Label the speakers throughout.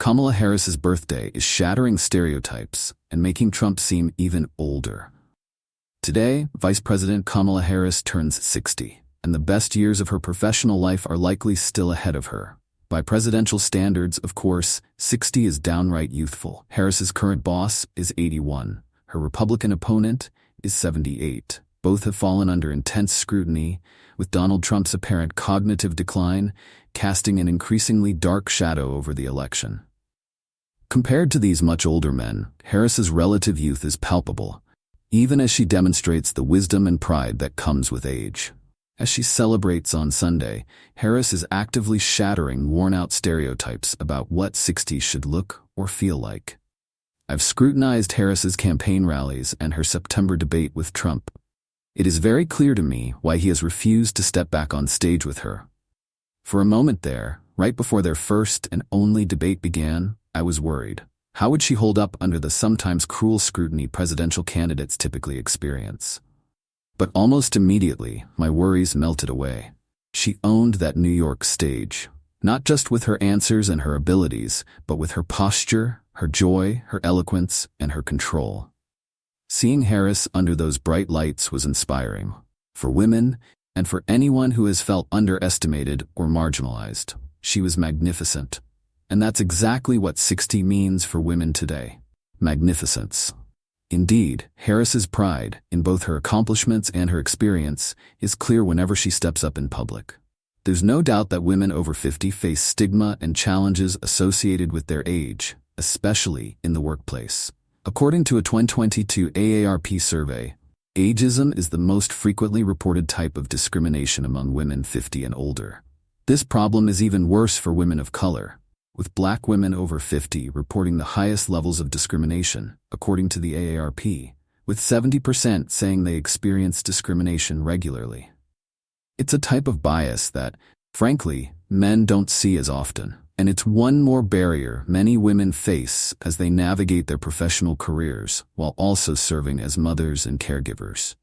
Speaker 1: Kamala Harris's birthday is shattering stereotypes and making Trump seem even older. Today, Vice President Kamala Harris turns 60, and the best years of her professional life are likely still ahead of her. By presidential standards, of course, 60 is downright youthful. Harris's current boss is 81. Her Republican opponent is 78. Both have fallen under intense scrutiny, with Donald Trump's apparent cognitive decline casting an increasingly dark shadow over the election. Compared to these much older men, Harris's relative youth is palpable, even as she demonstrates the wisdom and pride that comes with age. As she celebrates on Sunday, Harris is actively shattering worn-out stereotypes about what 60 should look or feel like. I've scrutinized Harris's campaign rallies and her September debate with Trump. It is very clear to me why he has refused to step back on stage with her. For a moment there, right before their first and only debate began, I was worried. How would she hold up under the sometimes cruel scrutiny presidential candidates typically experience? But almost immediately, my worries melted away. She owned that New York stage, not just with her answers and her abilities, but with her posture, her joy, her eloquence, and her control. Seeing Harris under those bright lights was inspiring, for women and for anyone who has felt underestimated or marginalized. She was magnificent. And that's exactly what 60 means for women today. Magnificence. Indeed, Harris's pride, in both her accomplishments and her experience, is clear whenever she steps up in public. There's no doubt that women over 50 face stigma and challenges associated with their age, especially in the workplace. According to a 2022 AARP survey, ageism is the most frequently reported type of discrimination among women 50 and older. This problem is even worse for women of color, with Black women over 50 reporting the highest levels of discrimination, according to the AARP, with 70% saying they experience discrimination regularly. It's a type of bias that, frankly, men don't see as often, and it's one more barrier many women face as they navigate their professional careers while also serving as mothers and caregivers.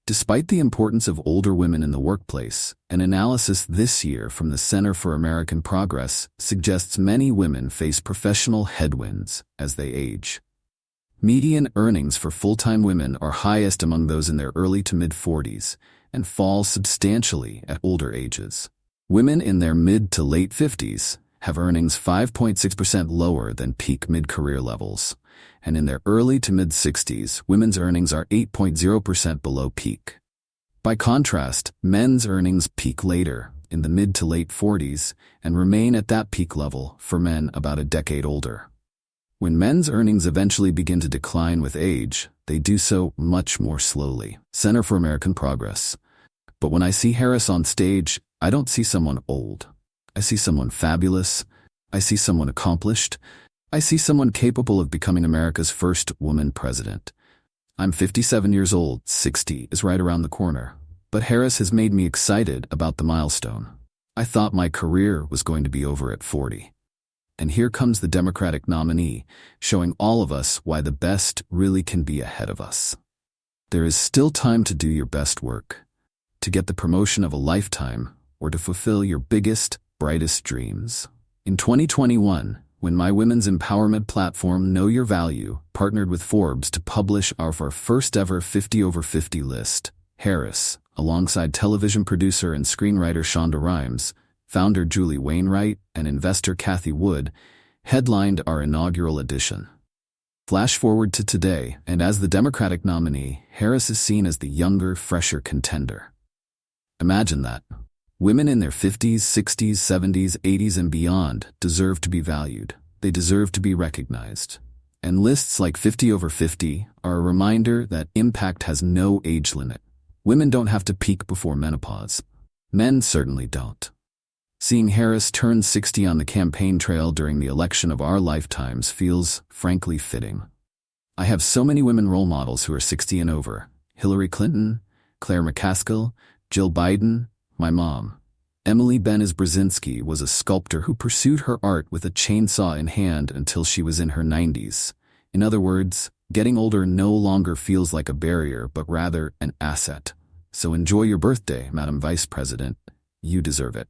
Speaker 1: Despite the importance of older women in the workplace, an analysis this year from the Center for American Progress suggests many women face professional headwinds as they age. Median earnings for full-time women are highest among those in their early to mid-40s and fall substantially at older ages. Women in their mid to late 50s have earnings 5.6% lower than peak mid-career levels, and in their early to mid-60s, women's earnings are 8.0% below peak. By contrast, men's earnings peak later, in the mid to late 40s, and remain at that peak level for men about a decade older. When men's earnings eventually begin to decline with age, they do so much more slowly. Center for American Progress. But when I see Harris on stage, I don't see someone old. I see someone fabulous. I see someone accomplished. I see someone capable of becoming America's first woman president. I'm 57 years old, 60 is right around the corner. But Harris has made me excited about the milestone. I thought my career was going to be over at 40. And here comes the Democratic nominee, showing all of us why the best really can be ahead of us. There is still time to do your best work, to get the promotion of a lifetime, or to fulfill your biggest, brightest dreams. In 2021, when my women's empowerment platform Know Your Value partnered with Forbes to publish our first ever 50 over 50 list, Harris, alongside television producer and screenwriter Shonda Rhimes, founder Julie Wainwright, and investor Cathie Wood, headlined our inaugural edition. Flash forward to today, and as the Democratic nominee, Harris is seen as the younger, fresher contender. Imagine that. Women in their 50s, 60s, 70s, 80s, and beyond deserve to be valued. They deserve to be recognized. And lists like 50 over 50 are a reminder that impact has no age limit. Women don't have to peak before menopause. Men certainly don't. Seeing Harris turn 60 on the campaign trail during the election of our lifetimes feels, frankly, fitting. I have so many women role models who are 60 and over. Hillary Clinton, Claire McCaskill, Jill Biden, my mom. Emily Brzezinski was a sculptor who pursued her art with a chainsaw in hand until she was in her 90s. In other words, getting older no longer feels like a barrier, but rather an asset. So enjoy your birthday, Madam Vice President. You deserve it.